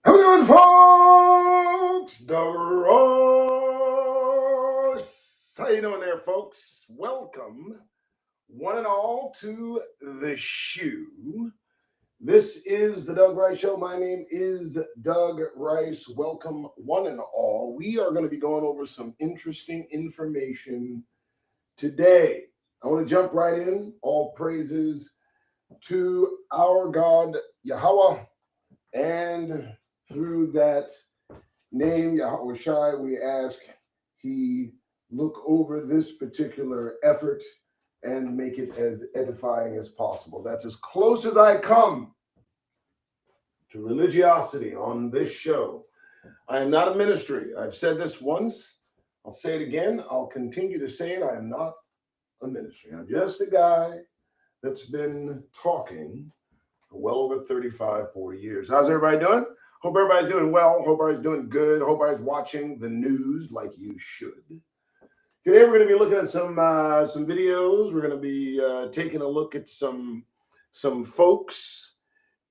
How we doing, folks? DeRoss. How you doing there, folks? Welcome, one and all, to the shoe. This is the Doug Rice Show. My name is Doug Rice. Welcome, one and all. We are going to be going over some interesting information today. I want to jump right in. All praises to our God, Yahweh, and through that name, Yahweh Shai, we ask He look over this particular effort and make it as edifying as possible. That's as close as I come to religiosity on this show. I am not a ministry. I've said this once. I'll say it again. I'll continue to say it. I am not a ministry. I'm just a guy that's been talking for well over 35, 40 years. How's everybody doing? Hope everybody's doing well. Hope everybody's doing good. Hope everybody's watching the news like you should. Today we're going to be looking at some videos. We're going to be taking a look at some folks,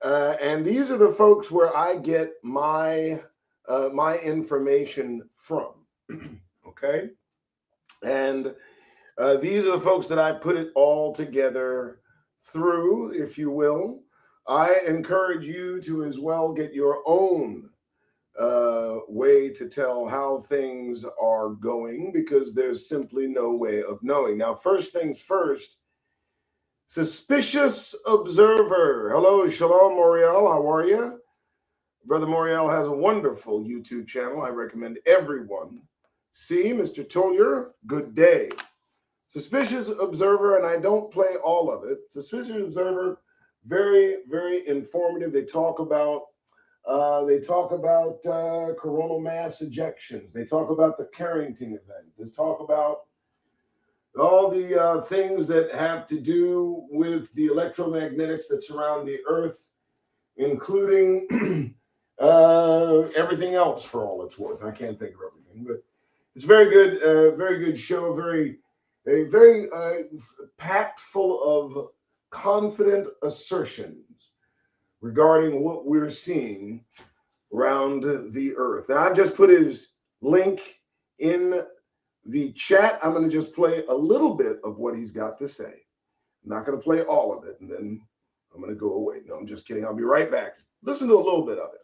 and these are the folks where I get my information from. Okay, and these are the folks that I put it all together through, if you will. I encourage you to as well get your own way to tell how things are going, because there's simply no way of knowing. Now, first things first, suspicious observer. Hello, Shalom Moriel. How are you? Brother Moriel has a wonderful YouTube channel. I recommend everyone see. Mr. Tollier, good day. Suspicious observer, and I don't play all of it. Suspicious observer, very, very informative. They talk about coronal mass ejections. They talk about the Carrington event. They talk about all the things that have to do with the electromagnetics that surround the Earth, including everything else for all it's worth. I can't think of everything, but it's very good show. Very packed full of confident assertions regarding what we're seeing around the Earth. Now, I've just put his link in the chat. I'm going to just play a little bit of what he's got to say. I'm not going to play all of it, and then I'm going to go away. No, I'm just kidding. I'll be right back. Listen to a little bit of it.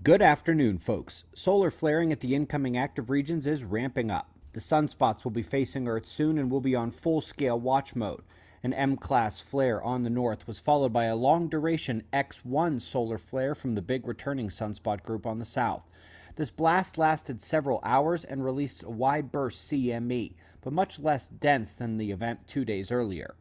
Good afternoon, folks. Solar flaring at the incoming active regions is ramping up. The sunspots will be facing Earth soon and will be on full-scale watch mode. An M-class flare on the north was followed by a long-duration X1 solar flare from the big returning sunspot group on the south. This blast lasted several hours and released a wide burst CME, but much less dense than the event 2 days earlier.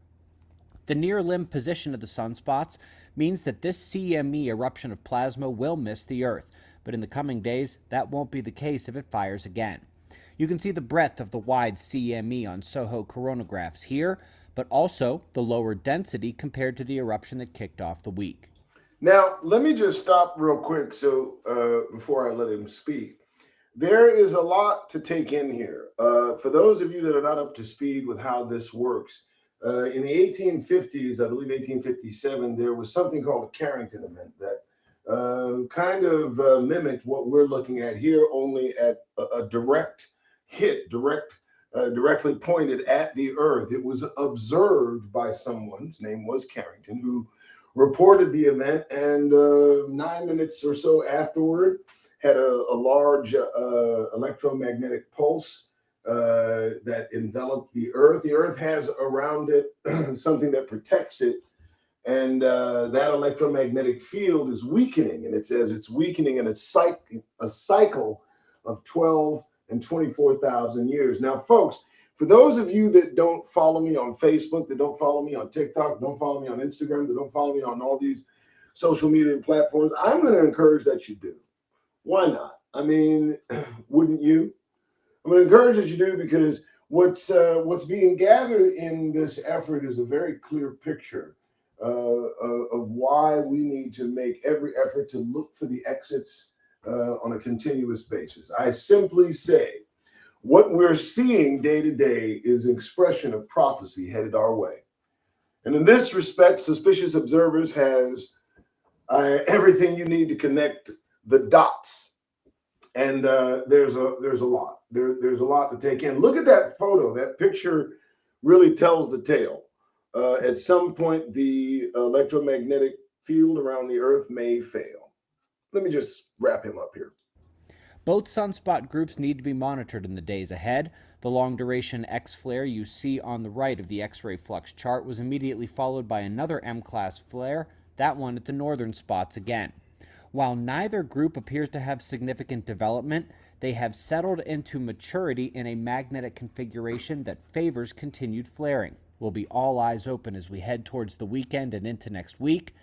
The near-limb position of the sunspots means that this CME eruption of plasma will miss the Earth, but in the coming days, that won't be the case if it fires again. You can see the breadth of the wide CME on SOHO coronagraphs here, but also the lower density compared to the eruption that kicked off the week. Now, let me just stop real quick before I let him speak. There is a lot to take in here. For those of you that are not up to speed with how this works, in the 1850s, I believe 1857, there was something called a Carrington event that kind of mimicked what we're looking at here, only at a direct hit, directly pointed at the Earth. It was observed by someone, his name was Carrington, who reported the event, and 9 minutes or so afterward had a large electromagnetic pulse that enveloped the Earth. The Earth has around it something that protects it, and that electromagnetic field is weakening, and it says it's weakening in a cycle of 12 and 24,000 years. Now, folks, for those of you that don't follow me on Facebook, that don't follow me on TikTok, don't follow me on Instagram, that don't follow me on all these social media platforms, I'm going to encourage that you do. Why not? I mean, wouldn't you? I'm going to encourage that you do, because what's being gathered in this effort is a very clear picture of why we need to make every effort to look for the exits on a continuous basis. I simply say what we're seeing day to day is an expression of prophecy headed our way. And in this respect, Suspicious Observers has everything you need to connect the dots. And there's a lot. There's a lot to take in. Look at that photo. That picture really tells the tale. At some point, the electromagnetic field around the Earth may fail. Let me just wrap him up here. Both sunspot groups need to be monitored in the days ahead. The long duration X flare you see on the right of the X ray flux chart was immediately followed by another M class flare, that one at the northern spots again. While neither group appears to have significant development, they have settled into maturity in a magnetic configuration that favors continued flaring. We'll be all eyes open as we head towards the weekend and into next week.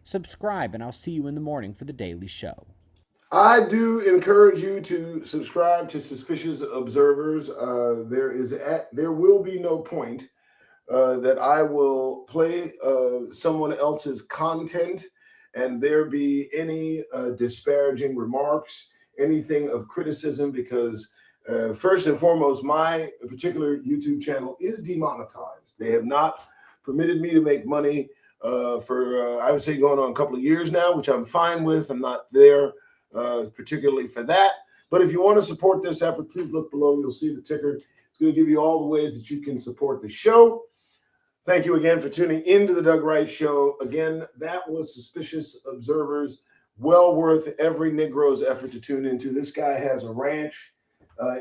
Subscribe, and I'll see you in the morning for the daily show. I do encourage you to subscribe to Suspicious Observers. There will be no point that I will play someone else's content and there be any disparaging remarks, anything of criticism, because first and foremost, my particular YouTube channel is demonetized. They have not permitted me to make money for, I would say, going on a couple of years now, which I'm fine with. I'm not there particularly for that. But if you want to support this effort, please look below. You'll see the ticker. It's going to give you all the ways that you can support the show. Thank you again for tuning into the Doug Rice Show. Again, that was Suspicious Observers. Well worth every Negro's effort to tune into. This guy has a ranch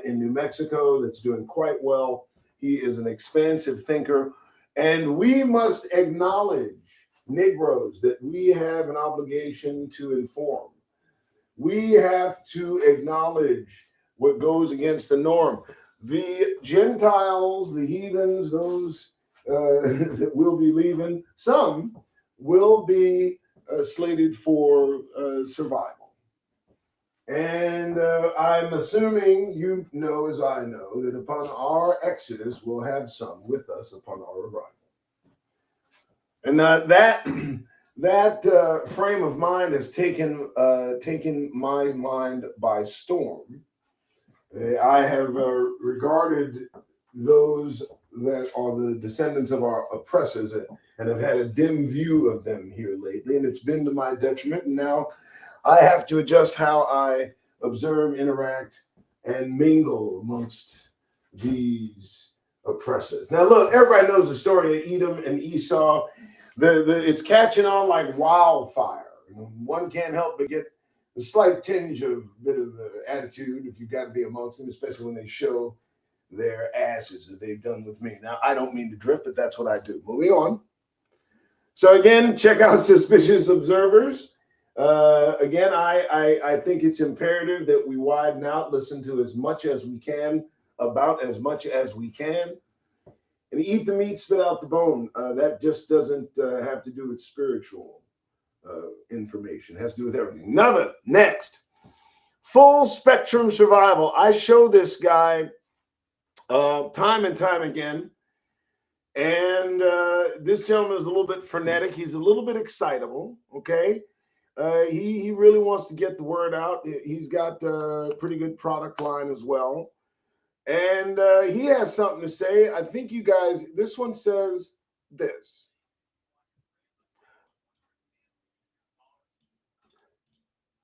in New Mexico that's doing quite well. He is an expansive thinker. And we must acknowledge, Negroes, that we have an obligation to inform. We have to acknowledge what goes against the norm. The Gentiles, the heathens, those that will be leaving, some will be slated for survival. And I'm assuming you know, as I know, that upon our exodus, we'll have some with us upon our arrival. And that frame of mind has taken my mind by storm. I have regarded those that are the descendants of our oppressors and have had a dim view of them here lately, and it's been to my detriment. And now I have to adjust how I observe, interact, and mingle amongst these oppressors. Now, look, everybody knows the story of Edom and Esau. It's catching on like wildfire. One can't help but get a slight tinge of bit of attitude if you've got to be amongst them, especially when they show their asses as they've done with me. Now, I don't mean to drift, but that's what I do. Moving on. So again, check out Suspicious Observers. Again, I think it's imperative that we widen out, listen to as much as we can, about as much as we can, and eat the meat, spit out the bone. That just doesn't have to do with spiritual information. It has to do with everything. Next, full spectrum survival. I show this guy time and time again. And this gentleman is a little bit frenetic. He's a little bit excitable, okay? He really wants to get the word out. He's got a pretty good product line as well. And he has something to say. I think you guys, this one says this.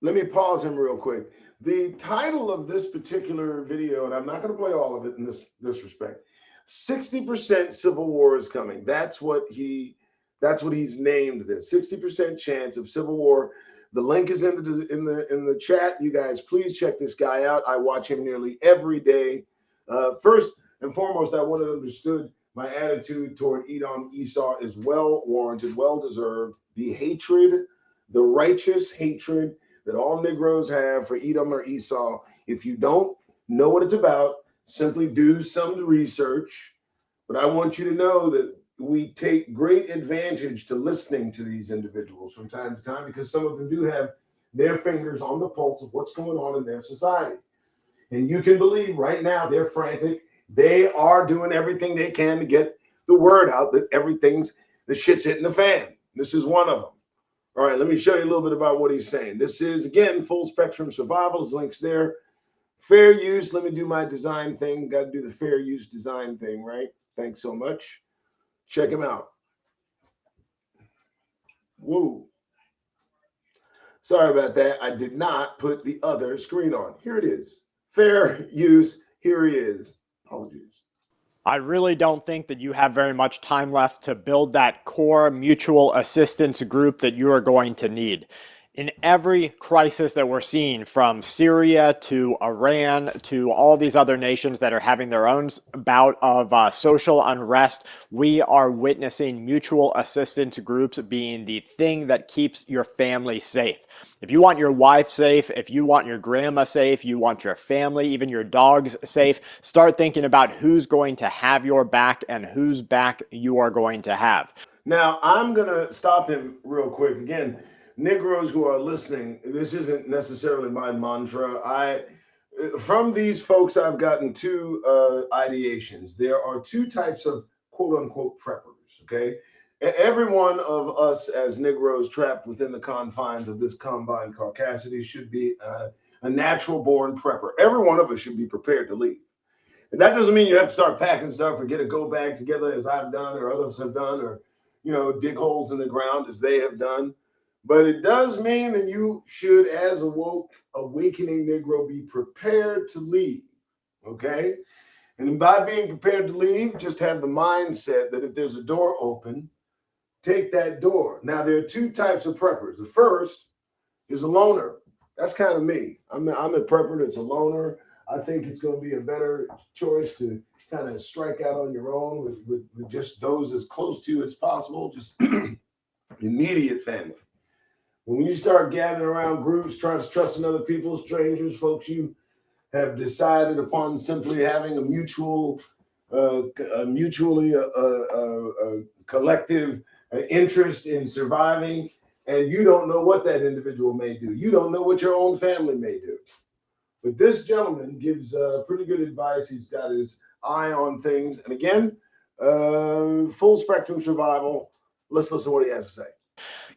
Let me pause him real quick. The title of this particular video, and I'm not going to play all of it in this respect, 60% civil war is coming. That's what he's named this. 60% chance of civil war. The link is in the chat. You guys, please check this guy out. I watch him nearly every day. First and foremost, I want it understood my attitude toward Edom, Esau is well warranted, well deserved. The hatred, the righteous hatred that all Negroes have for Edom or Esau. If you don't know what it's about, simply do some research. But I want you to know that we take great advantage to listening to these individuals from time to time, because some of them do have their fingers on the pulse of what's going on in their society. And you can believe right now they're frantic. They are doing everything they can to get the word out that the shit's hitting the fan. This is one of them. All right, let me show you a little bit about what he's saying. This is, again, full spectrum survivals, links there. Fair use, let me do my design thing. Got to do the fair use design thing, right? Thanks so much. Check him out. Whoa. Sorry about that. I did not put the other screen on. Here it is. Fair use. Here he is. Apologies. I really don't think that you have very much time left to build that core mutual assistance group that you are going to need. In every crisis that we're seeing, from Syria to Iran to all these other nations that are having their own bout of social unrest, we are witnessing mutual assistance groups being the thing that keeps your family safe. If you want your wife safe, if you want your grandma safe, you want your family, even your dogs safe, start thinking about who's going to have your back and whose back you are going to have. Now, I'm going to stop him real quick. Again, Negroes who are listening, this isn't necessarily my mantra. From these folks, I've gotten two ideations. There are two types of quote unquote preppers, okay? Every one of us as Negroes trapped within the confines of this combined caucasity should be a natural born prepper. Every one of us should be prepared to leave. And that doesn't mean you have to start packing stuff or get a go bag together as I've done or others have done, or dig holes in the ground as they have done. But it does mean that you should, as a awakening Negro, be prepared to leave. Okay? And by being prepared to leave, just have the mindset that if there's a door open, take that door. Now, there are two types of preppers. The first is a loner. That's kind of me. I'm a prepper that's a loner. I think it's going to be a better choice to kind of strike out on your own with just those as close to you as possible, just immediate family. When you start gathering around groups, trying to trust in other people, strangers, folks you have decided upon simply having a mutually collective interest in surviving, and you don't know what that individual may do. You don't know what your own family may do. But this gentleman gives pretty good advice. He's got his eye on things. And again, full spectrum survival. Let's listen to what he has to say.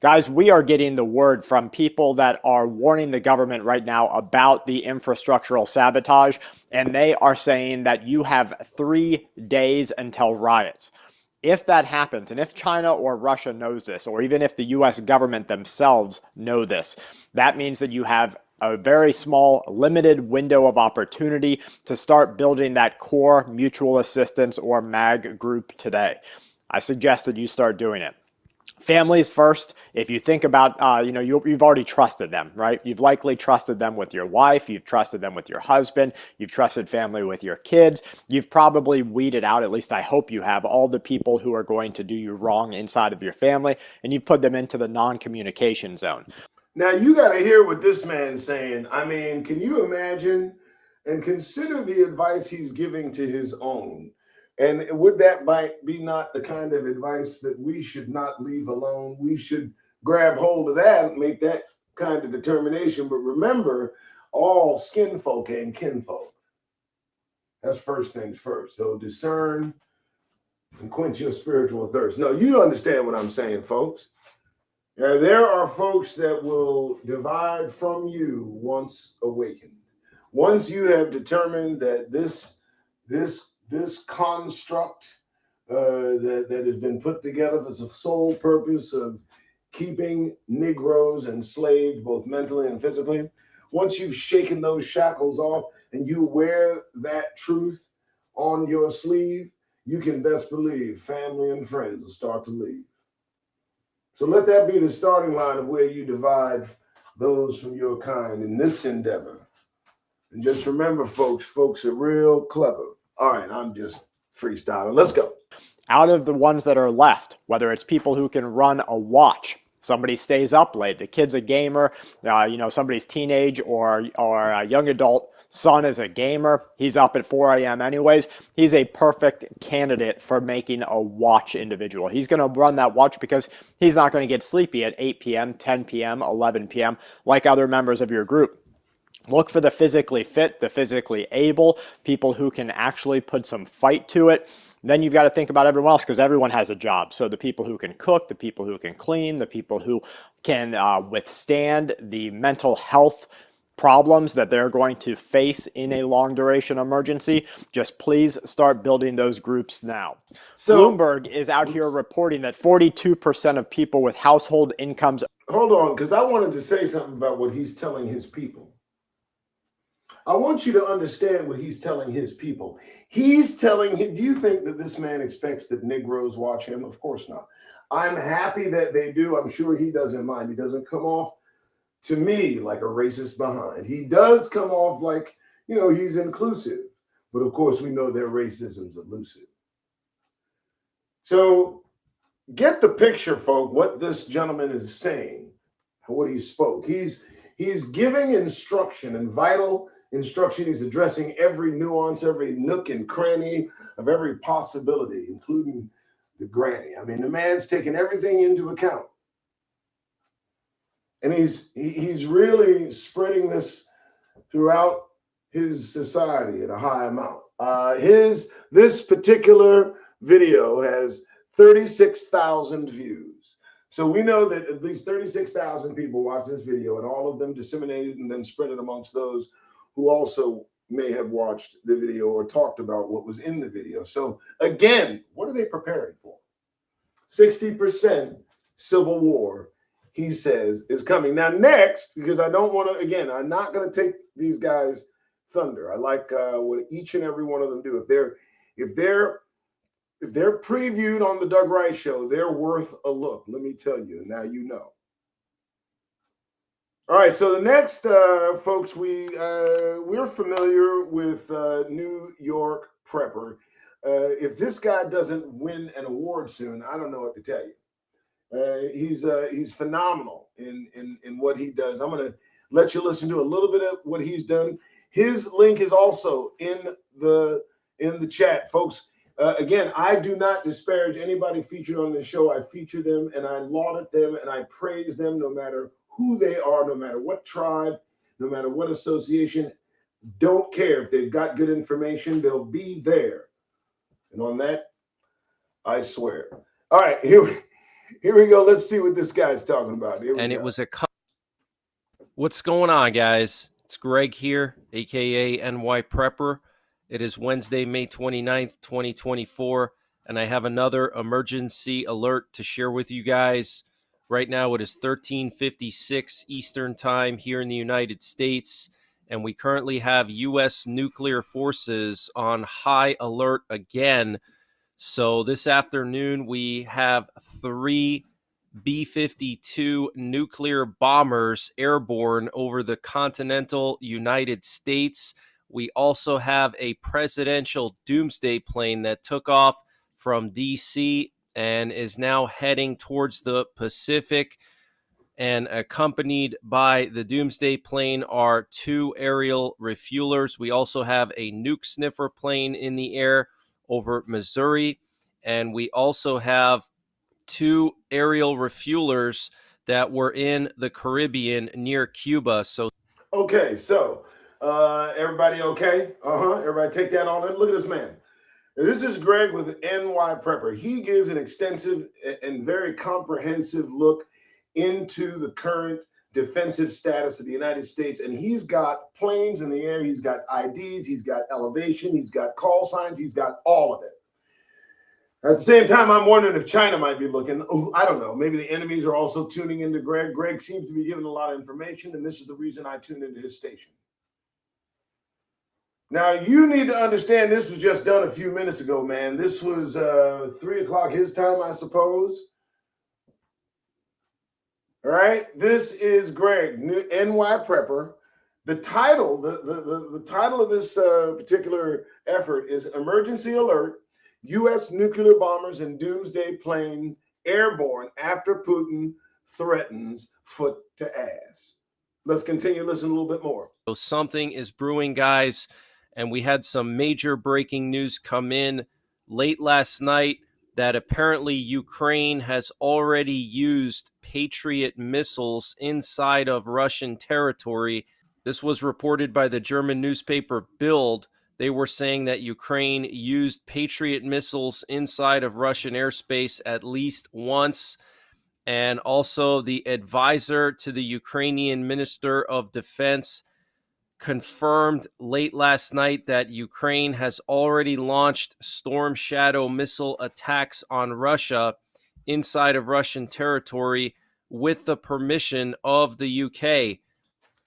Guys, we are getting the word from people that are warning the government right now about the infrastructural sabotage, and they are saying that you have 3 days until riots. If that happens, and if China or Russia knows this, or even if the US government themselves know this, that means that you have a very small, limited window of opportunity to start building that core mutual assistance or MAG group today. I suggest that you start doing it. Families first. If you think about, you've already trusted them, right? You've likely trusted them with your wife. You've trusted them with your husband. You've trusted family with your kids. You've probably weeded out, at least I hope you have, all the people who are going to do you wrong inside of your family, and you've put them into the non-communication zone. Now, you got to hear what this man's saying. I mean, can you imagine and consider the advice he's giving to his own? And would that be not the kind of advice that we should not leave alone? We should grab hold of that and make that kind of determination. But remember, all skin folk and kinfolk. That's first things first. So discern and quench your spiritual thirst. No, you understand what I'm saying, folks. There are folks that will divide from you once awakened. Once you have determined that this construct that has been put together for the sole purpose of keeping Negroes enslaved both mentally and physically, once you've shaken those shackles off and you wear that truth on your sleeve, you can best believe family and friends will start to leave. So let that be the starting line of where you divide those from your kind in this endeavor. And just remember, folks are real clever. All right, I'm just freestyling. Let's go. Out of the ones that are left, whether it's people who can run a watch, somebody stays up late, the kid's a gamer, somebody's teenage or a young adult son is a gamer, he's up at 4 a.m. anyways, he's a perfect candidate for making a watch individual. He's going to run that watch because he's not going to get sleepy at 8 p.m., 10 p.m., 11 p.m. like other members of your group. Look for the physically fit, the physically able, people who can actually put some fight to it. Then you've got to think about everyone else because everyone has a job. So the people who can cook, the people who can clean, the people who can withstand the mental health problems that they're going to face in a long duration emergency, just please start building those groups now. So, Bloomberg is out here reporting that 42% of people with household incomes... Hold on, because I wanted to say something about what he's telling his people. I want you to understand what he's telling his people. He's telling him, do you think that this man expects that Negroes watch him? Of course not. I'm happy that they do. I'm sure he doesn't mind. He doesn't come off to me like a racist behind. He does come off like, he's inclusive. But of course, we know their racism's elusive. So get the picture, folk, what this gentleman is saying, what he spoke. He's giving instruction and vital instruction. He's addressing every nuance, every nook and cranny of every possibility, including the granny. I mean, the man's taking everything into account. And he's really spreading this throughout his society at a high amount. This particular video has 36,000 views. So we know that at least 36,000 people watched this video, and all of them disseminated and then spread it amongst those who also may have watched the video or talked about what was in the video. So again, what are they preparing for? 60% civil war, he says, is coming. Now next, because I don't want to, again, I'm not going to take these guys' thunder. I like what each and every one of them do. If they're previewed on the Doug Rice Show, they're worth a look. Let me tell you. Now you know. All right. So the next, folks, we're familiar with New York Prepper. If this guy doesn't win an award soon, I don't know what to tell you. He's phenomenal in what he does. I'm going to let you listen to a little bit of what he's done. His link is also in the chat, folks. Again, I do not disparage anybody featured on this show. I feature them and I laud them and I praise them no matter who they are, no matter what tribe, no matter what association. Don't care. If they've got good information, they'll be there. And on that, I swear. All right, here we go. Let's see what this guy's talking about. It was What's going on, guys? It's Greg here, aka NY Prepper. It is Wednesday, May 29th, 2024, and I have another emergency alert to share with you guys. Right now, it is 13:56 Eastern Time here in the United States, and we currently have U.S. nuclear forces on high alert again. So this afternoon, we have 3 B-52 nuclear bombers airborne over the continental United States. We also have a presidential doomsday plane that took off from D.C. and is now heading towards the Pacific. And accompanied by the doomsday plane are 2 aerial refuelers. We also have a nuke sniffer plane in the air over Missouri. And we also have 2 aerial refuelers that were in the Caribbean near Cuba. Okay, so everybody okay? Everybody take that all in. Look at this man. This is Greg with NY Prepper. He gives an extensive and very comprehensive look into the current defensive status of the United States. And he's got planes in the air. He's got IDs. He's got elevation. He's got call signs. He's got all of it. At the same time, I'm wondering if China might be looking. I don't know. Maybe the enemies are also tuning into Greg. Greg seems to be giving a lot of information, and this is the reason I tuned into his station. Now, you need to understand this was just done a few minutes ago, man. This was 3 o'clock his time, I suppose. All right. This is Greg, NY Prepper. The title, the title of this particular effort is Emergency Alert. U.S. nuclear bombers and doomsday plane airborne after Putin threatens foot to ass. Let's continue to listen a little bit more. So something is brewing, guys, and we had some major breaking news come in late last night that apparently Ukraine has already used Patriot missiles inside of Russian territory. This was reported by the German newspaper Bild. They were saying that Ukraine used Patriot missiles inside of Russian airspace at least once. And also the advisor to the Ukrainian Minister of Defense confirmed late last night that Ukraine has already launched Storm Shadow missile attacks on Russia inside of Russian territory with the permission of the UK.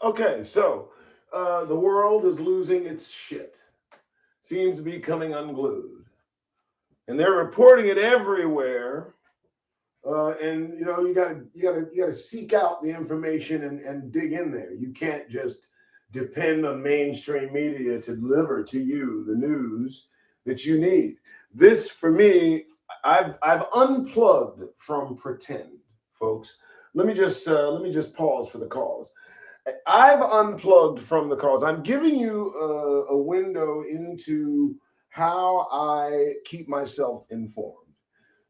Okay, so the world is losing its shit. Seems to be coming unglued. And they're reporting it everywhere. And you gotta seek out the information and dig in there. You can't just depend on mainstream media to deliver to you the news that you need. This, for me, I've unplugged from pretend, folks. Let me just pause for the cause. I've unplugged from the cause. I'm giving you a window into how I keep myself informed.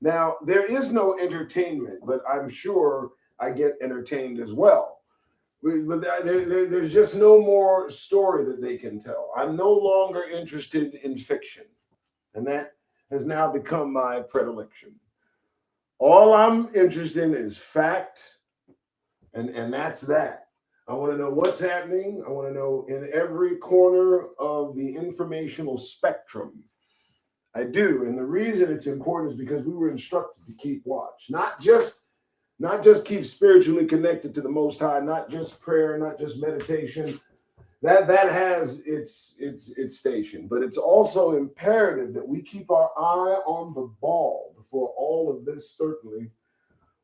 Now, there is no entertainment, but I'm sure I get entertained as well. But there's just no more story that they can tell. I'm no longer interested in fiction, and that has now become my predilection. All I'm interested in is fact, and that's that. I want to know what's happening. I want to know in every corner of the informational spectrum. I do, and the reason it's important is because we were instructed to keep watch, not just keep spiritually connected to the Most High, not just prayer, not just meditation. That has its station, but it's also imperative that we keep our eye on the ball before all of this certainly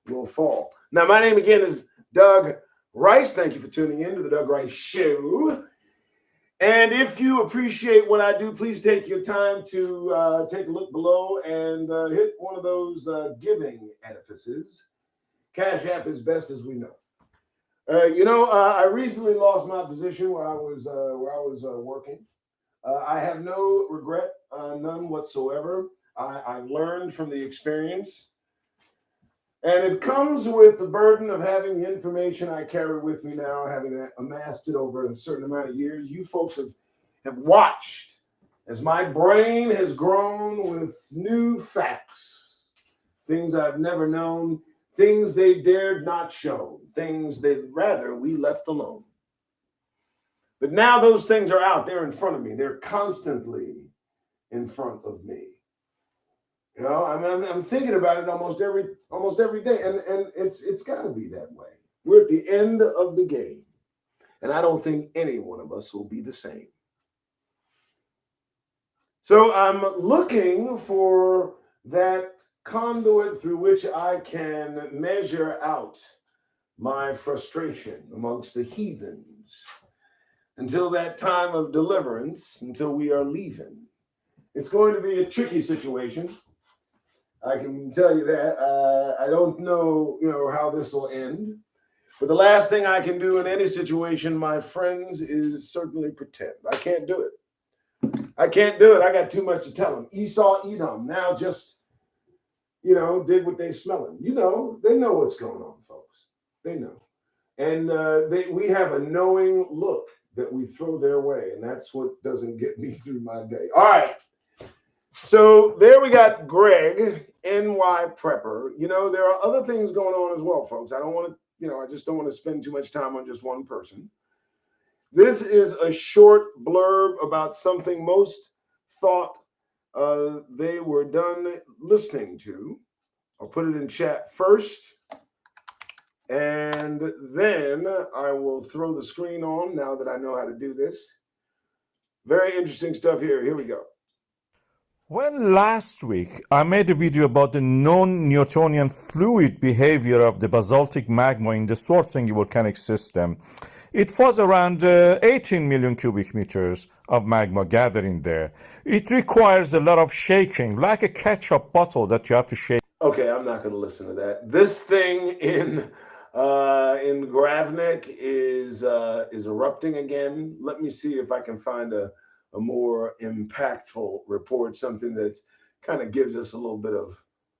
will fall. Now, my name again is Doug Rice. Thank you for tuning in to the Doug Rice Show. And if you appreciate what I do, please take your time to take a look below and hit one of those giving edifices. Cash App is best, as we know. I recently lost my position where I was working. I have no regret, none whatsoever. I've learned from the experience. And it comes with the burden of having the information I carry with me now, having amassed it over a certain amount of years. You folks have watched as my brain has grown with new facts, things I've never known, things they dared not show, things they'd rather we left alone. But now those things are out there in front of me. They're constantly in front of me. I'm thinking about it almost every day, and it's got to be that way. We're at the end of the game, and I don't think any one of us will be the same. So I'm looking for that conduit through which I can measure out my frustration amongst the heathens until that time of deliverance, until we are leaving. It's going to be a tricky situation. I can tell you that. I don't know, how this will end. But the last thing I can do in any situation, my friends, is certainly pretend. I can't do it. I got too much to tell them. Esau, Edom, now just, did what they smelling. They know what's going on, folks. They know. And we have a knowing look that we throw their way. And that's what doesn't get me through my day. All right. So there we got Greg, NY Prepper. There are other things going on as well, folks. I don't want to, I just don't want to spend too much time on just one person. This is a short blurb about something most thought they were done listening to. I'll put it in chat first, and then I will throw the screen on now that I know how to do this. Very interesting stuff here. Here we go. Well, last week I made a video about the non-Newtonian fluid behavior of the basaltic magma in the Schwarzenegger volcanic system. It was around 18 million cubic meters of magma gathering there. It requires a lot of shaking, like a ketchup bottle that you have to shake. Okay, I'm not going to listen to that. This thing in Gravnik is erupting again. Let me see if I can find a more impactful report, something that kind of gives us a little bit of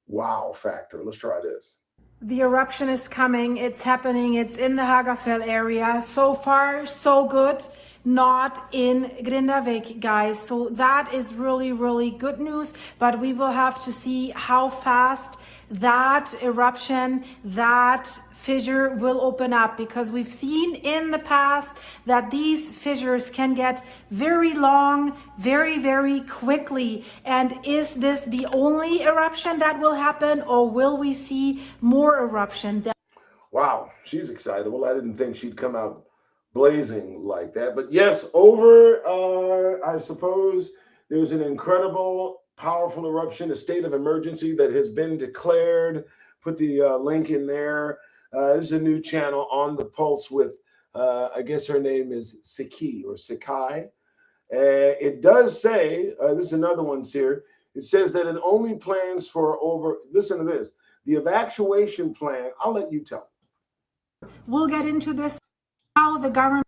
wow factor. Let's try this. The eruption is coming. It's happening. It's in the Hagafell area. So far, so good. Not in Grindavik, guys. So that is really, really good news. But we will have to see how fast that eruption, that fissure will open up, because we've seen in the past that these fissures can get very long, very, very quickly. And is this the only eruption that will happen, or will we see more eruption? Wow, she's excitable. I didn't think she'd come out blazing like that. But yes, over, I suppose there was an incredible, powerful eruption, a state of emergency that has been declared. Put the link in there. This is a new channel on the Pulse with, I guess her name is Siki or Sakai. It does say, this is another one's here. It says that it only plans for over, listen to this, the evacuation plan. I'll let you tell. We'll get into this, how the government,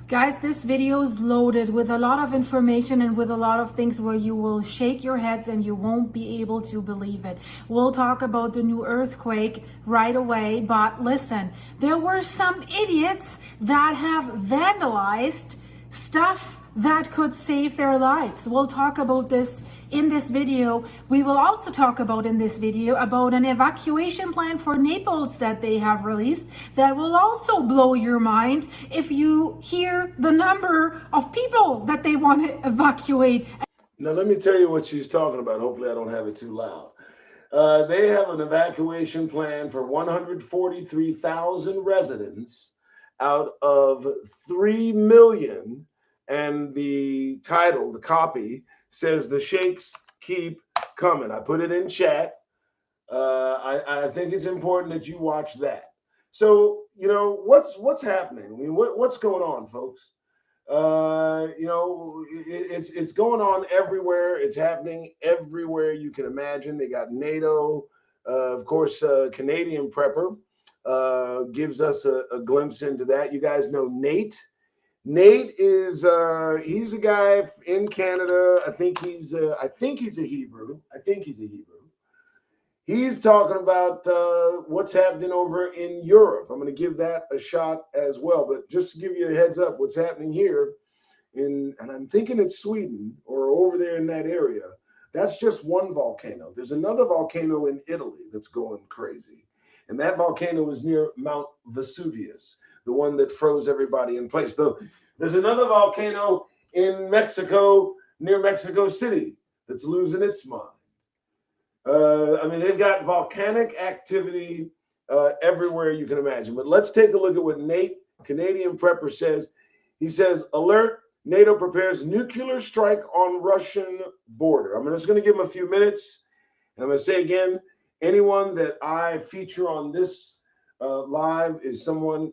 guys, this video is loaded with a lot of information and with a lot of things where you will shake your heads and you won't be able to believe it. We'll talk about the new earthquake right away, but listen, there were some idiots that have vandalized stuff that could save their lives. We'll talk about this in this video. We will also talk about in this video about an evacuation plan for Naples that they have released that will also blow your mind if you hear the number of people that they want to evacuate. Now, let me tell you what she's talking about. Hopefully I don't have it too loud. They have an evacuation plan for 143,000 residents out of 3 million. And the title, the copy, says the shakes keep coming. I put it in chat. I think it's important that you watch that. So, you know, what's happening? I mean, what's going on, folks? You know, it's going on everywhere. It's happening everywhere you can imagine. They got NATO, of course, Canadian Prepper gives us a glimpse into that. You guys know Nate. Nate is he's a guy in Canada. I think he's a Hebrew. He's talking about what's happening over in Europe. I'm going to give that a shot as well. But just to give you a heads up, what's happening here and I'm thinking it's Sweden or over there in that area. That's just one volcano. There's another volcano in Italy that's going crazy. And that volcano is near Mount Vesuvius, the one that froze everybody in place. Though there's another volcano in Mexico, near Mexico City, that's losing its mind. I mean, they've got volcanic activity everywhere you can imagine. But let's take a look at what Nate, Canadian Prepper, says. He says, alert, NATO prepares nuclear strike on Russian border. I'm just going to give him a few minutes. And I'm going to say again, anyone that I feature on this live is someone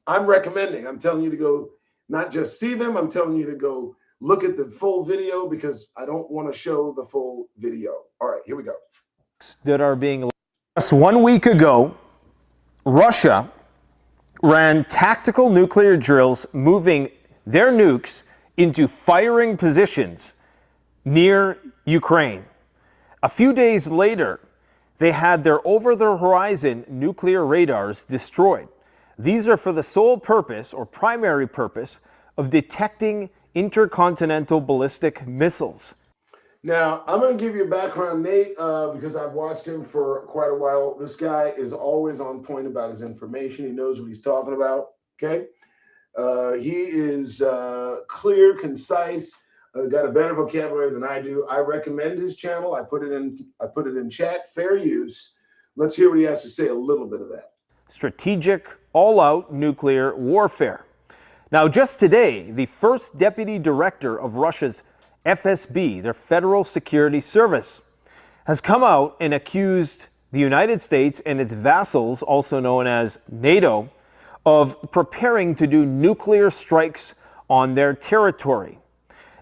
I'm recommending. I'm telling you to go not just see them. I'm telling you to go look at the full video because I don't want to show the full video. All right, here we go. That are being just 1 week ago, Russia ran tactical nuclear drills, moving their nukes into firing positions near Ukraine. A few days later, they had their over-the-horizon nuclear radars destroyed. These are for the sole purpose or primary purpose of detecting intercontinental ballistic missiles. Now, I'm going to give you a background, Nate, because I've watched him for quite a while. This guy is always on point about his information. He knows what he's talking about, okay? He is clear, concise, got a better vocabulary than I do. I recommend his channel. I put it in chat, fair use. Let's hear what he has to say, a little bit of that. Strategic, all-out nuclear warfare. Now, just today, the first deputy director of Russia's FSB, their Federal Security Service, has come out and accused the United States and its vassals, also known as NATO, of preparing to do nuclear strikes on their territory.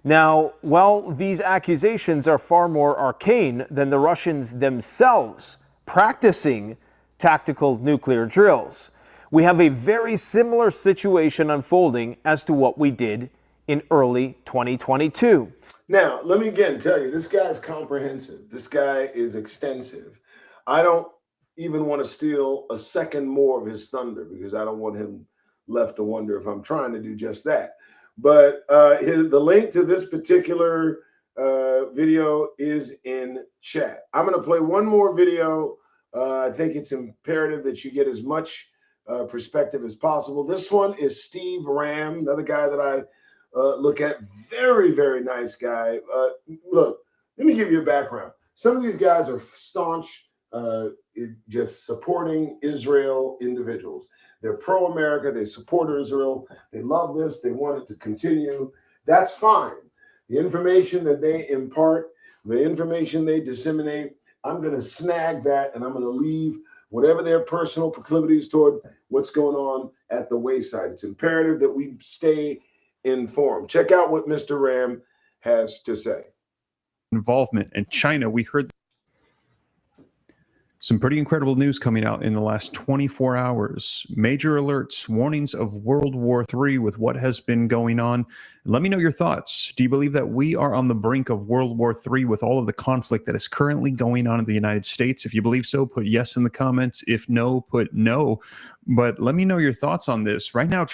Now, while these accusations are far more arcane than the Russians themselves practicing tactical nuclear drills, we have a very similar situation unfolding as to what we did in early 2022. Now, let me again tell you, this guy's comprehensive. This guy is extensive. I don't even want to steal a second more of his thunder because I don't want him left to wonder if I'm trying to do just that. But the link to this particular video is in chat. I'm going to play one more video. I think it's imperative that you get as much perspective as possible. This one is Steve Ram, another guy that I look at. Very, very nice guy. Look, let me give you a background. Some of these guys are staunch just supporting Israel individuals. They're pro-America. They support Israel. They love this. They want it to continue. That's fine. The information that they impart, the information they disseminate, I'm going to snag that, and I'm going to leave whatever their personal proclivities toward what's going on at the wayside. It's imperative that we stay informed. Check out what Mr. Ram has to say. Involvement in China, we heard some pretty incredible news coming out in the last 24 hours. Major alerts, warnings of World War III with what has been going on. Let me know your thoughts. Do you believe that we are on the brink of World War III with all of the conflict that is currently going on in the United States? If you believe so, put yes in the comments. If no, put no. But let me know your thoughts on this. Right now,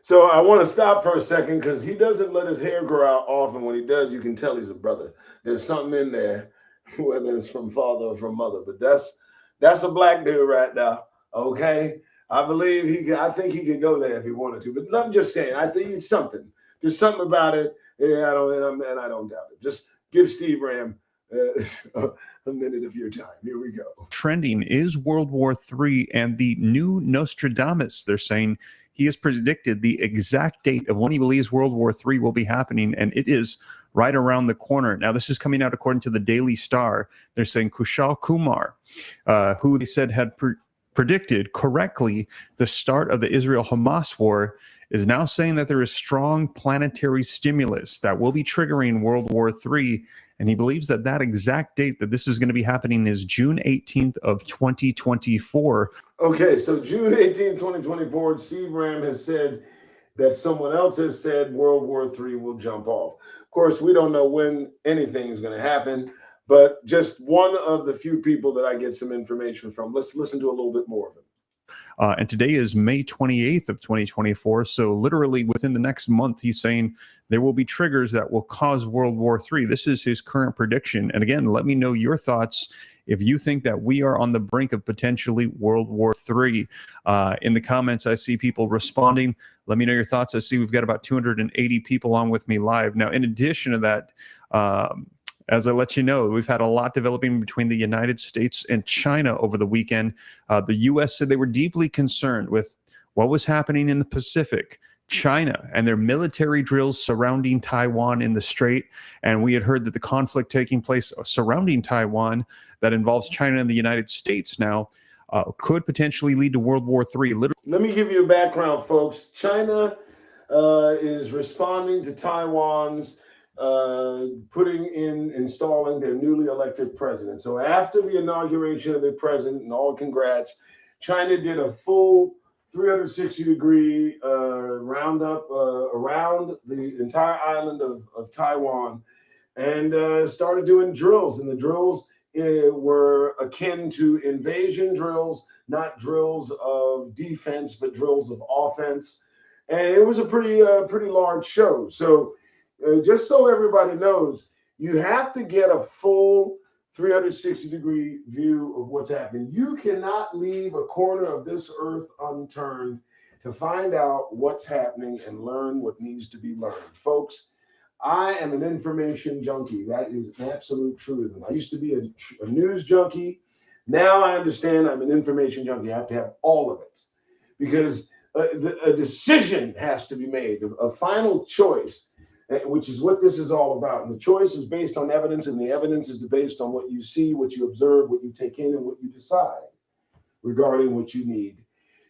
so I want to stop for a second because he doesn't let his hair grow out often. When he does, you can tell he's a brother. There's something in there, whether it's from father or from mother. But that's a black dude right now. Okay, I believe I think he could go there if he wanted to. But I'm just saying, I think it's something. There's something about it. Yeah, I don't doubt it. Just give Steve Ram a minute of your time. Here we go. Trending is World War III, and the new Nostradamus, they're saying he has predicted the exact date of when he believes World War III will be happening, and it is right around the corner. Now, this is coming out according to the Daily Star. They're saying Kushal Kumar, who they said had predicted correctly the start of the Israel-Hamas war, is now saying that there is strong planetary stimulus that will be triggering World War III. And he believes that that exact date that this is going to be happening is June 18th of 2024. Okay, so June 18th, 2024, Steve Ram has said that someone else has said World War III will jump off. Of course, we don't know when anything is going to happen, but just one of the few people that I get some information from. Let's listen to a little bit more of it. And today is May 28th of 2024. So literally within the next month, he's saying there will be triggers that will cause World War III. This is his current prediction. And again, let me know your thoughts if you think that we are on the brink of potentially World War III. In the comments, I see people responding. Let me know your thoughts. I see we've got about 280 people on with me live. Now, in addition to that, as I let you know, we've had a lot developing between the United States and China over the weekend. The U.S. said they were deeply concerned with what was happening in the Pacific, China, and their military drills surrounding Taiwan in the Strait. And we had heard that the conflict taking place surrounding Taiwan that involves China and the United States now could potentially lead to World War III. Let me give you a background, folks. China is responding to Taiwan's installing their newly elected president. So after the inauguration of their president, and all congrats, China did a full 360-degree roundup around the entire island of Taiwan and started doing drills. And the drills were akin to invasion drills, not drills of defense, but drills of offense. And it was a pretty large show. So just so everybody knows, you have to get a full 360-degree view of what's happening. You cannot leave a corner of this earth unturned to find out what's happening and learn what needs to be learned. Folks, I am an information junkie. That is absolute truth. I used to be a news junkie. Now I understand I'm an information junkie. I have to have all of it because a decision has to be made, a final choice, which is what this is all about. And the choice is based on evidence, and the evidence is based on what you see, what you observe, what you take in, and what you decide regarding what you need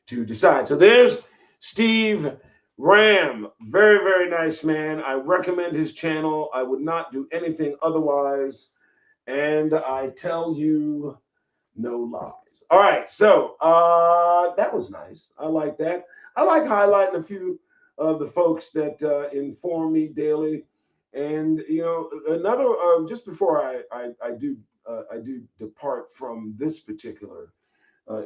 to decide. So there's Steve Ram. Very, very nice man. I recommend his channel. I would not do anything otherwise. And I tell you no lies. All right. So that was nice. I like that. I like highlighting a few of the folks that inform me daily. And, you know, another, just before I do depart from this particular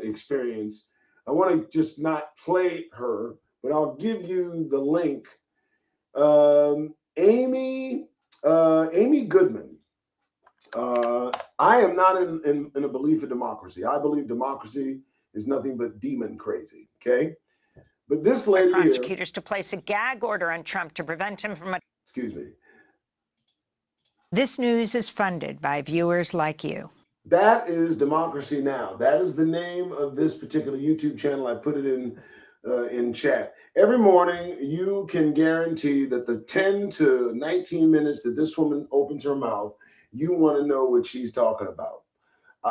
experience, I want to just not play her, but I'll give you the link. Amy Goodman. I am not in a belief of democracy. I believe democracy is nothing but demon crazy. Okay. But this lady prosecutors to place a gag order on Trump to prevent him from. Excuse me. This news is funded by viewers like you. That is Democracy Now. That is the name of this particular YouTube channel. I put it in chat. Every morning, you can guarantee that the 10 to 19 minutes that this woman opens her mouth, you want to know what she's talking about.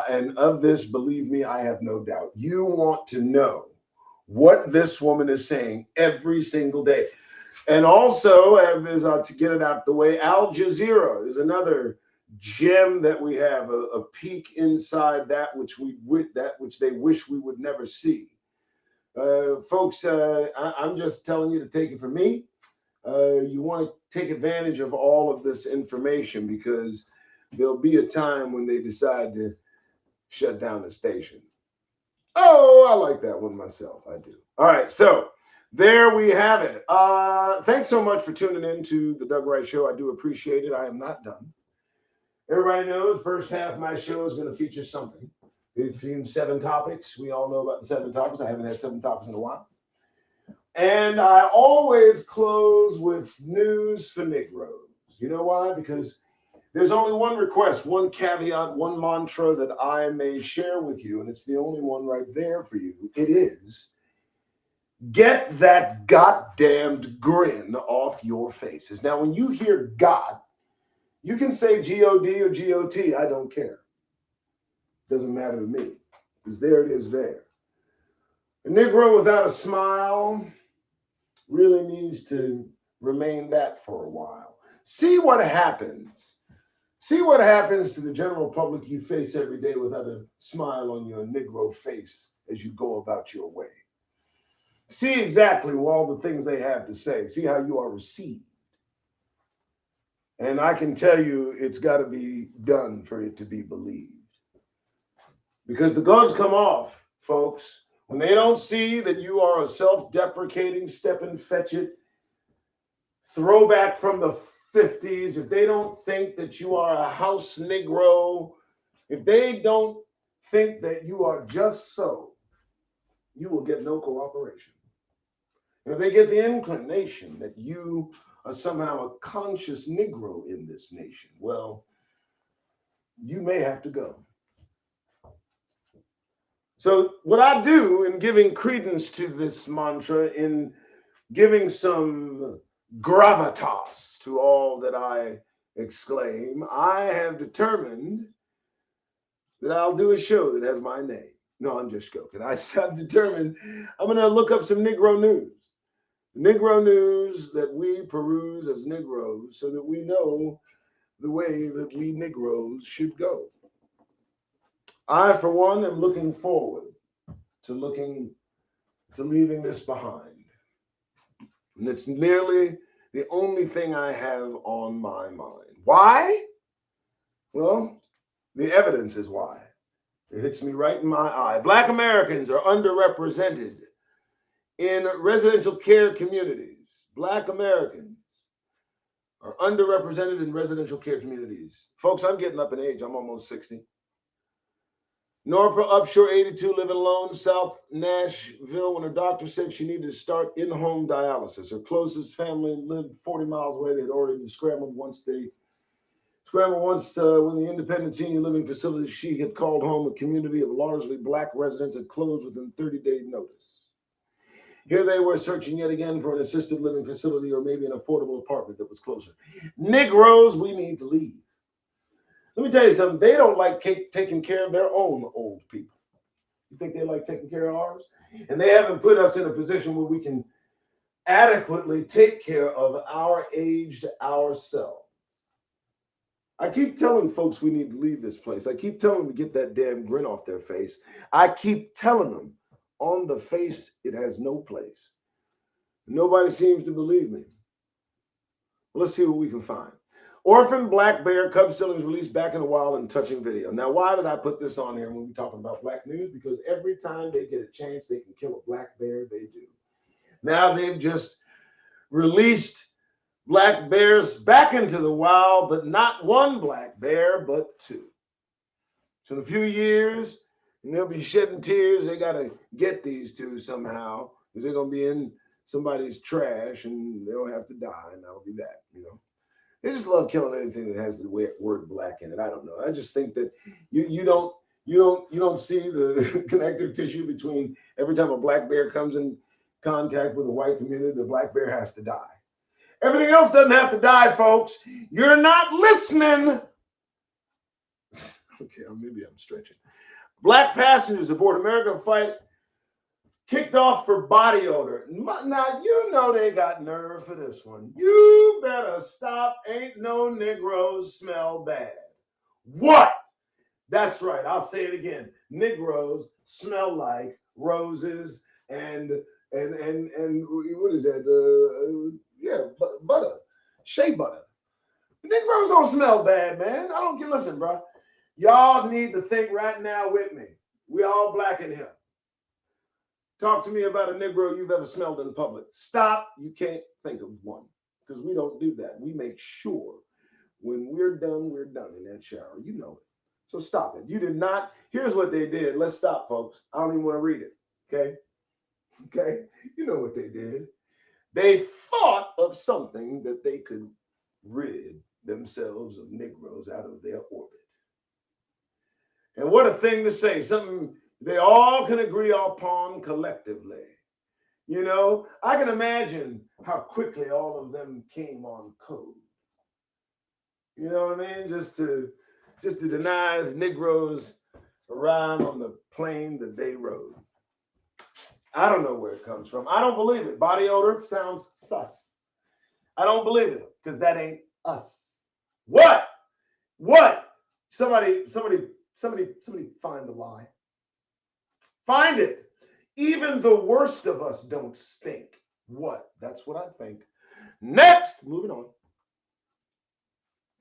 And of this, believe me, I have no doubt. You want to know what this woman is saying every single day. And also, as to get it out the way, Al Jazeera is another gem that we have, a peek inside that which they wish we would never see. Folks, I'm just telling you to take it from me. You want to take advantage of all of this information, because there'll be a time when they decide to shut down the station. Oh, I like that one myself. I do. All right, so there we have it. Thanks so much for tuning in to the Doug Wright Show. I do appreciate it. I am not done. Everybody knows first half of my show is going to feature something between 7 topics. We all know about the 7 topics. I haven't had 7 topics in a while. And I always close with news for Negroes. You know why? Because there's only one request, one caveat, one mantra that I may share with you, and it's the only one right there for you. It is, get that goddamned grin off your faces. Now, when you hear God, you can say G-O-D or G-O-T. I don't care. Doesn't matter to me, because there it is there. A Negro without a smile really needs to remain that for a while. See what happens. See what happens to the general public you face every day without a smile on your Negro face as you go about your way. See exactly all the things they have to say. See how you are received. And I can tell you it's got to be done for it to be believed. Because the gloves come off, folks, when they don't see that you are a self-deprecating, step-and-fetch-it throwback from the 50s, if they don't think that you are a house Negro, if they don't think that you are just so, you will get no cooperation. And if they get the inclination that you are somehow a conscious Negro in this nation, well, you may have to go. So what I do in giving credence to this mantra, in giving some gravitas to all that I exclaim, I have determined that I'll do a show that has my name. No, I'm just joking. I've determined I'm going to look up some Negro news. Negro news that we peruse as Negroes so that we know the way that we Negroes should go. I, for one, am looking forward to leaving this behind. And it's nearly the only thing I have on my mind. Why? Well, the evidence is why. It hits me right in my eye. Black Americans are underrepresented in residential care communities. Black Americans are underrepresented in residential care communities. Folks, I'm getting up in age. I'm almost 60. Norpa Upshur, 82, living alone, South Nashville, when her doctor said she needed to start in-home dialysis. Her closest family lived 40 miles away. They had already scrambled when the independent senior living facility she had called home, a community of largely Black residents, had closed within 30-day notice. Here they were searching yet again for an assisted living facility or maybe an affordable apartment that was closer. Negroes, we need to leave. Let me tell you something. They don't like taking care of their own old people. You think they like taking care of ours? And they haven't put us in a position where we can adequately take care of our aged ourselves. I keep telling folks we need to leave this place. I keep telling them to get that damn grin off their face. I keep telling them on the face it has no place. Nobody seems to believe me. Well, let's see what we can find. Orphan black bear cub stealings released back in the wild and touching video. Now, why did I put this on here when we're talking about black news? Because every time they get a chance, they can kill a black bear, they do. Now they've just released black bears back into the wild, but not one black bear, but 2. So in a few years, and they'll be shedding tears, they got to get these 2 somehow, because they're going to be in somebody's trash, and they'll have to die, and that'll be that, you know. They just love killing anything that has the word black in it. I don't know. I just think that you don't see the connective tissue between every time a black bear comes in contact with a white community, the black bear has to die. Everything else doesn't have to die, folks. You're not listening. Okay, maybe I'm stretching. Black passengers aboard American flight kicked off for body odor. Now, you know they got nerve for this one. You better stop. Ain't no Negroes smell bad. What? That's right. I'll say it again. Negroes smell like roses and what is that? Butter, shea butter. Negroes don't smell bad, man. I don't get. Listen, bro. Y'all need to think right now with me. We all black in here. Talk to me about a Negro you've ever smelled in public. Stop. You can't think of one because we don't do that. We make sure when we're done in that shower. You know it. So stop it. You did not. Here's what they did. Let's stop, folks. I don't even want to read it. Okay? Okay? You know what they did. They thought of something that they could rid themselves of Negroes out of their orbit. And what a thing to say. Something they all can agree upon collectively. You know, I can imagine how quickly all of them came on code. You know what I mean? Just to deny the Negroes arrived on the plane that they rode. I don't know where it comes from. I don't believe it. Body odor sounds sus. I don't believe it because that ain't us. What? Somebody find the lie. Find it. Even the worst of us don't stink. What? That's what I think. Next, moving on.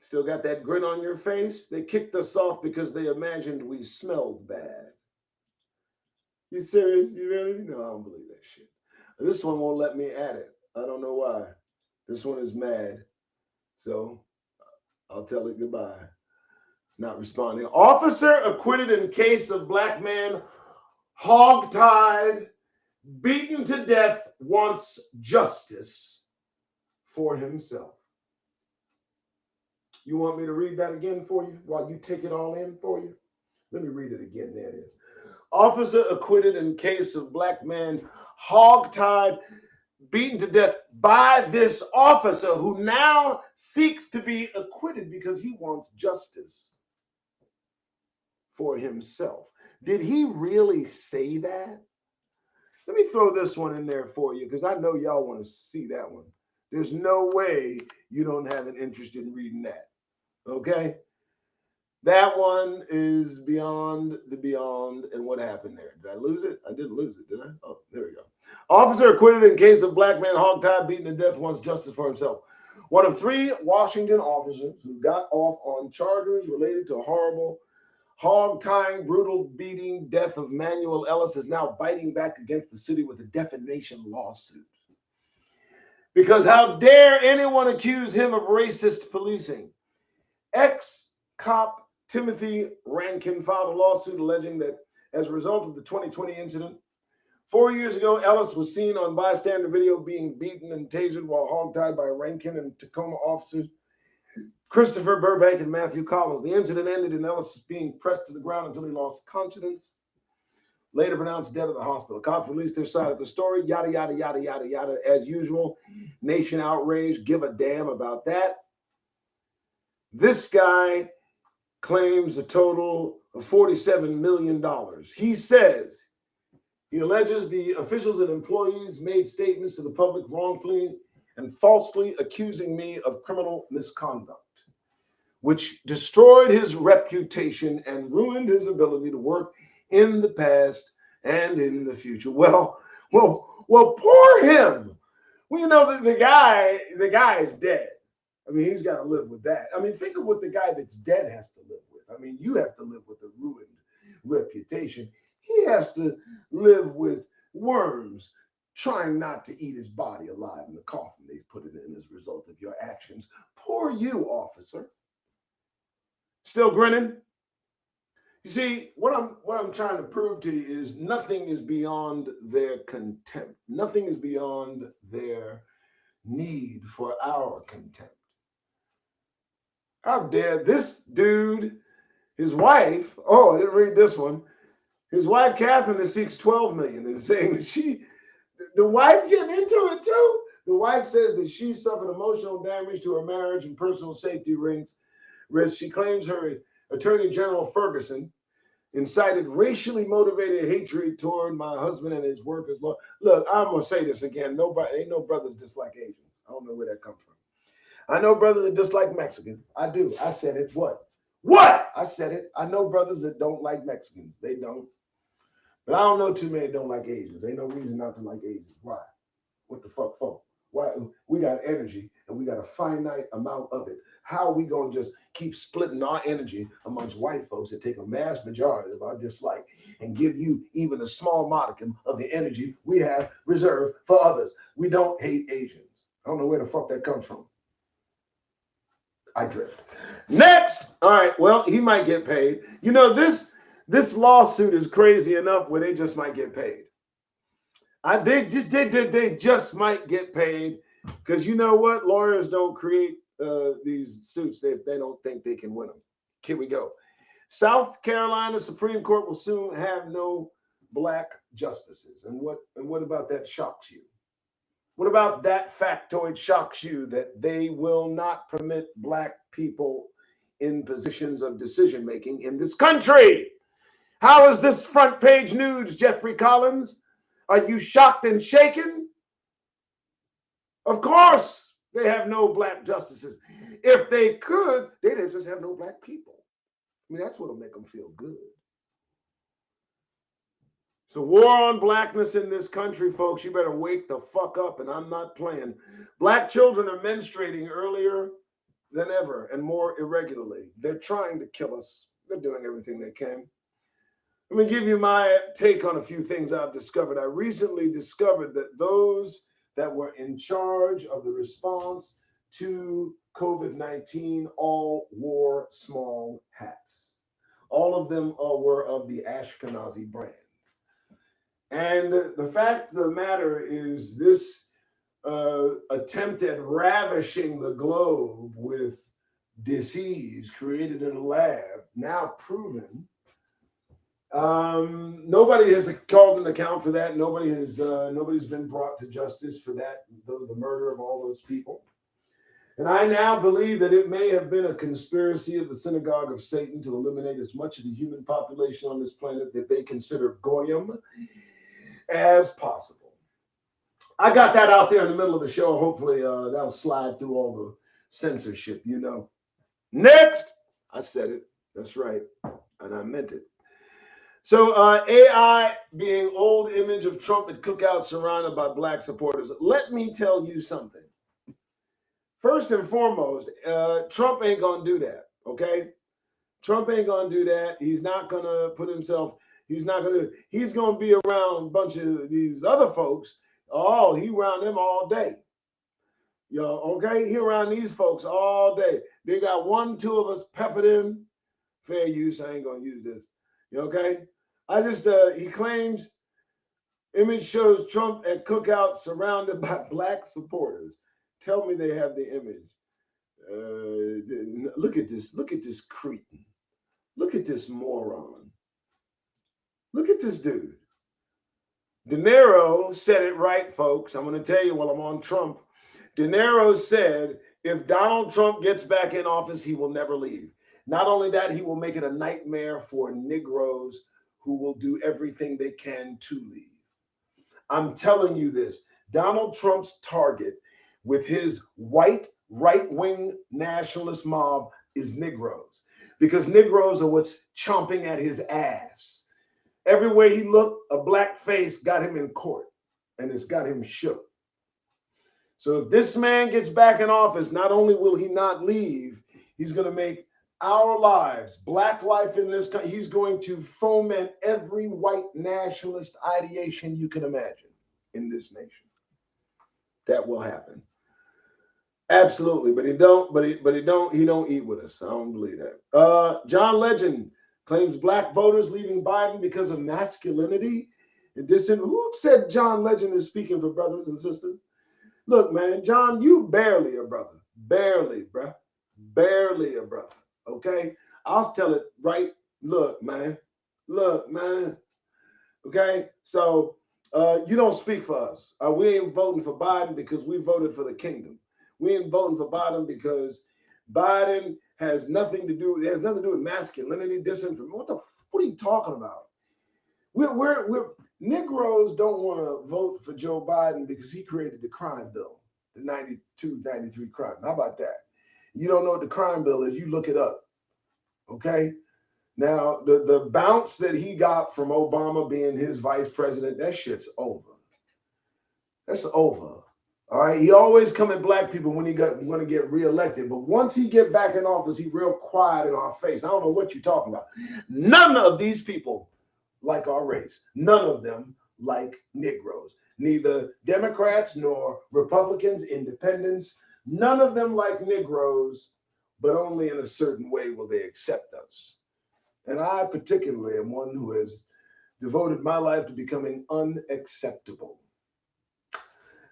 Still got that grin on your face? They kicked us off because they imagined we smelled bad. You serious? You really? No, I don't believe that shit. This one won't let me at it. I don't know why. This one is mad. So I'll tell it goodbye. It's not responding. Officer acquitted in case of black man hog-tied, beaten to death, wants justice for himself. You want me to read that again for you while you take it all in for you? Let me read it again. There it is. Officer acquitted in case of black man hog-tied, beaten to death by this officer who now seeks to be acquitted because he wants justice for himself. Did he really say that? Let me throw this one in there for you because I know y'all want to see that one. There's no way you don't have an interest in reading that. Okay? That one is beyond the beyond. And what happened there? Did I lose it? I didn't lose it, did I? Oh, there we go. Officer acquitted in case of black man hog-tied, beaten to death, wants justice for himself. One of three Washington officers who got off on charges related to a horrible hog-tying, brutal beating death of Manuel Ellis is now biting back against the city with a defamation lawsuit. Because how dare anyone accuse him of racist policing? Ex-cop Timothy Rankin filed a lawsuit alleging that as a result of the 2020 incident, 4 years ago, Ellis was seen on bystander video being beaten and tasered while hog-tied by Rankin and Tacoma officers Christopher Burbank and Matthew Collins. The incident ended in Ellis being pressed to the ground until he lost consciousness. Later pronounced dead at the hospital. Cops released their side of the story. Yada, yada, yada, yada, yada. As usual, nation outrage. Give a damn about that. This guy claims a total of $47 million. He says he alleges the officials and employees made statements to the public wrongfully and falsely accusing me of criminal misconduct, which destroyed his reputation and ruined his ability to work in the past and in the future. Well, poor him. Well, you know, the guy is dead. I mean, he's got to live with that. I mean, think of what the guy that's dead has to live with. I mean, you have to live with a ruined reputation. He has to live with worms trying not to eat his body alive in the coffin they put it in as a result of your actions. Poor you, officer. Still grinning? You see, what I'm trying to prove to you is nothing is beyond their contempt. Nothing is beyond their need for our contempt. How dare this dude, his wife, oh, I didn't read this one. His wife, Catherine, that seeks $12 million, is saying that the wife getting into it too. The wife says that she suffered emotional damage to her marriage and personal safety risks. She claims her Attorney General Ferguson incited racially motivated hatred toward my husband and his work as law. Look, I'm gonna say this again. Ain't no brothers dislike Asians. I don't know where that comes from. I know brothers that dislike Mexicans. I do. I said it. What? I said it. I know brothers that don't like Mexicans. They don't. But I don't know too many that don't like Asians. Ain't no reason not to like Asians. Why? What the fuck for? Why? We got energy and we got a finite amount of it. How are we going to just keep splitting our energy amongst white folks that take a mass majority of our dislike and give you even a small modicum of the energy we have reserved for others? We don't hate Asians. I don't know where the fuck that comes from. I drift. Next. All right. Well, he might get paid. You know, this lawsuit is crazy enough where they just might get paid. They just might get paid because you know what? Lawyers don't create these suits if they don't think they can win them. Here we go. South Carolina Supreme Court will soon have no black justices. And what about that shocks you? What about that factoid shocks you that they will not permit black people in positions of decision making in this country? How is this front page news, Jeffrey Collins? Are you shocked and shaken? Of course, they have no black justices. If they could, they'd just have no black people. I mean, that's what'll make them feel good. So war on blackness in this country, folks, you better wake the fuck up, and I'm not playing. Black children are menstruating earlier than ever and more irregularly. They're trying to kill us. They're doing everything they can. Let me give you my take on a few things I've discovered. I recently discovered that those that were in charge of the response to COVID-19 all wore small hats. All of them were of the Ashkenazi brand. And the fact of the matter is this attempt at ravishing the globe with disease created in a lab, now proven. Nobody has called an account for that. Nobody's been brought to justice for that, the murder of all those people. And I now believe that it may have been a conspiracy of the synagogue of Satan to eliminate as much of the human population on this planet that they consider goyim as possible. I got that out there in the middle of the show. Hopefully that'll slide through all the censorship, you know. Next, I said it. That's right. And I meant it. So AI being old image of Trump at cookout surrounded by black supporters. Let me tell you something. First and foremost, Trump ain't going to do that, okay? Trump ain't going to do that. He's not going to put himself, he's going to be around a bunch of these other folks. Oh, he around them all day. Yo, okay? He around these folks all day. They got 1, 2 of us peppered in. Fair use, I ain't going to use this. Okay? He claims image shows Trump at cookout surrounded by black supporters. Tell me they have the image. Look at this cretin. Look at this moron. Look at this dude. De Niro said it right, folks. I'm going to tell you while I'm on Trump. De Niro said, if Donald Trump gets back in office, he will never leave. Not only that, he will make it a nightmare for Negroes who will do everything they can to leave. I'm telling you this. Donald Trump's target with his white right-wing nationalist mob is Negroes, because Negroes are what's chomping at his ass. Everywhere he looked, a black face got him in court, and it's got him shook. So if this man gets back in office, not only will he not leave, he's going to make our lives, black life in this country, he's going to foment every white nationalist ideation you can imagine in this nation. That will happen. Absolutely, but he don't eat with us. I don't believe that. John Legend claims black voters leaving Biden because of masculinity. Who said John Legend is speaking for brothers and sisters? Look, man, John, you barely a brother. Barely, bruh. barely a brother. Okay, I'll tell it right. Look, man. Okay, so you don't speak for us. We ain't voting for Biden because we voted for the kingdom. We ain't voting for Biden because Biden has nothing to do. It has nothing to do with masculinity, disinformation. What are you talking about? We're Negroes don't want to vote for Joe Biden because he created the crime bill, the 92, 93 crime. How about that? You don't know what the crime bill is, you look it up. Okay? Now, the bounce that he got from Obama being his vice president, that shit's over. That's over. All right. He always come at black people when he going to get reelected. But once he get back in office, he real quiet in our face. I don't know what you're talking about. None of these people like our race. None of them like Negroes. Neither Democrats nor Republicans, independents. None of them like Negroes, but only in a certain way will they accept us. And I particularly am one who has devoted my life to becoming unacceptable.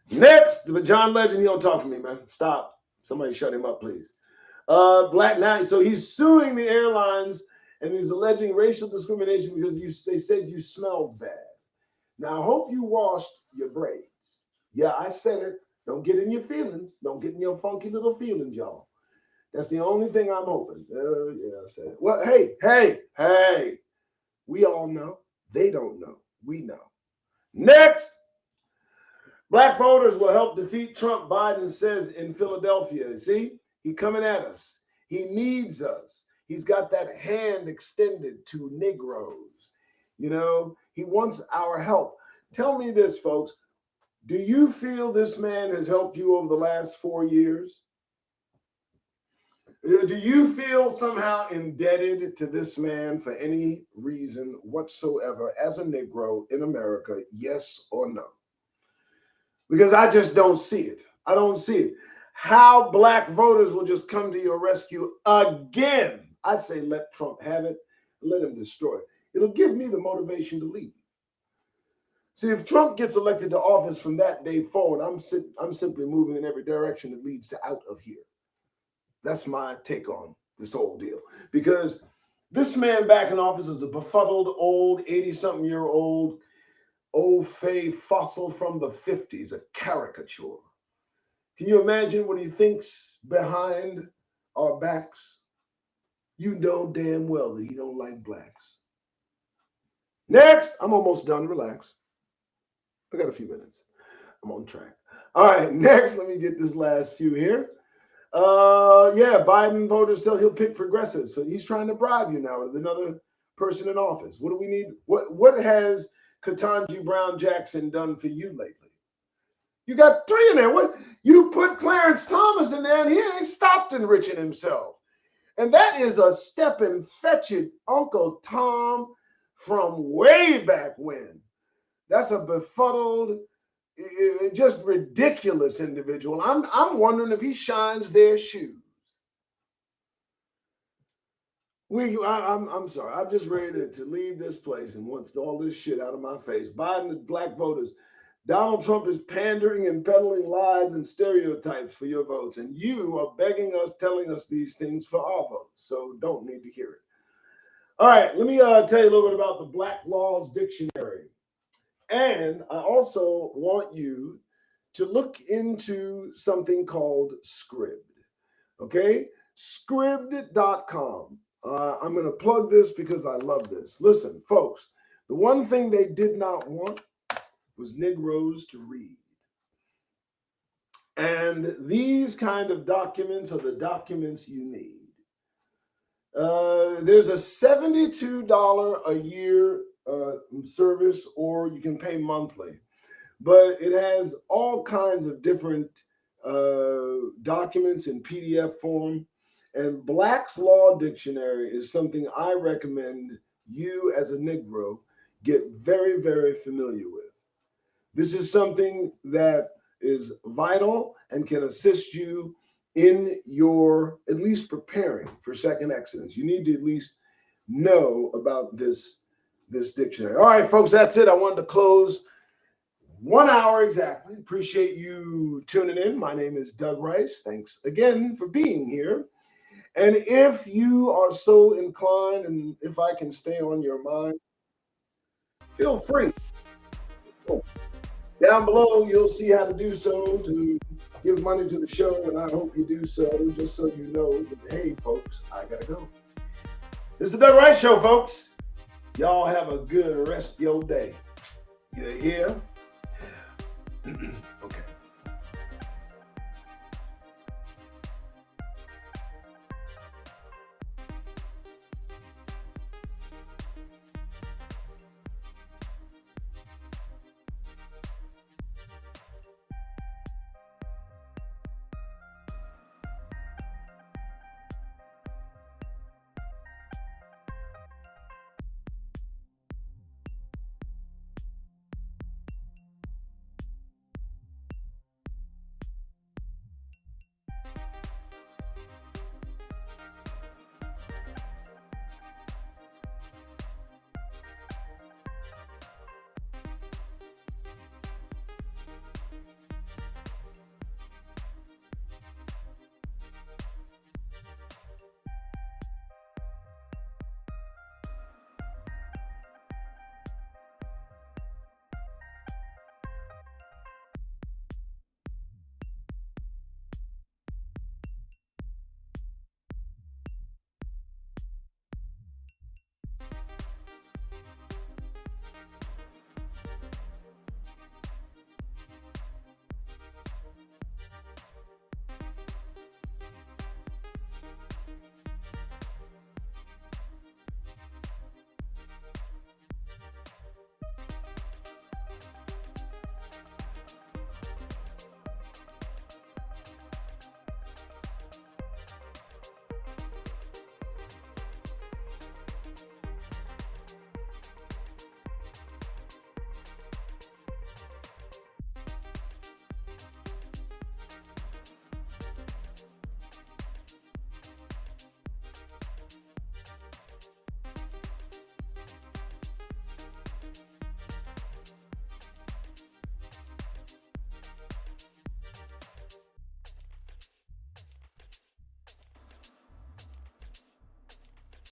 Next, but John Legend, you don't talk to me, man. Stop. Somebody shut him up, please. Black now, so he's suing the airlines and he's alleging racial discrimination because they said you smelled bad. Now, I hope you washed your braids. Yeah, I said it. Don't get in your feelings. Don't get in your funky little feelings, y'all. That's the only thing I'm hoping. Yeah, I said it. Well, hey. We all know. They don't know. We know. Next. Black voters will help defeat Trump, Biden says in Philadelphia. See, he coming at us. He needs us. He's got that hand extended to Negroes. You know, he wants our help. Tell me this, folks. Do you feel this man has helped you over the last 4 years? Do you feel somehow indebted to this man for any reason whatsoever as a Negro in America? Yes or no? Because I just don't see it. I don't see it. How black voters will just come to your rescue again. I'd say let Trump have it. Let him destroy it. It'll give me the motivation to leave. See, if Trump gets elected to office from that day forward, I'm simply moving in every direction that leads to out of here. That's my take on this whole deal. Because this man back in office is a befuddled, old, 80-something-year-old au-fait fossil from the 50s, a caricature. Can you imagine what he thinks behind our backs? You know damn well that he don't like blacks. Next, I'm almost done. Relax. I got a few minutes. I'm on track. All right, next, let me get this last few here. Yeah, Biden voters tell he'll pick progressives. So he's trying to bribe you now with another person in office. What do we need? What has Ketanji Brown Jackson done for you lately? You got 3 in there. What you put Clarence Thomas in there and he ain't stopped enriching himself. And that is a stepping fetching Uncle Tom from way back when. That's a befuddled, just ridiculous individual. I'm wondering if he shines their shoes. I'm sorry. I'm just ready to leave this place and wants all this shit out of my face. Biden and black voters. Donald Trump is pandering and peddling lies and stereotypes for your votes. And you are begging us, telling us these things for our votes. So don't need to hear it. All right. Let me tell you a little bit about the Black Laws Dictionary. And I also want you to look into something called Scribd. Okay? Scribd.com. I'm going to plug this because I love this. Listen, folks, the one thing they did not want was Negroes to read. And these kind of documents are the documents you need. There's a $72 a year service, or you can pay monthly. But it has all kinds of different documents in PDF form. And Black's Law Dictionary is something I recommend you as a Negro get very, very familiar with. This is something that is vital and can assist you in your at least preparing for second Exodus. You need to at least know about this dictionary. All right, folks, that's it. I wanted to close 1 hour exactly. Appreciate you tuning in. My name is Doug Rice. Thanks again for being here. And if you are so inclined, and if I can stay on your mind, feel free. Down below, you'll see how to do so to give money to the show, and I hope you do so, just so you know that, hey, folks, I gotta go. This is the Doug Wright Show, folks. Y'all have a good rest of your day. You hear? Okay.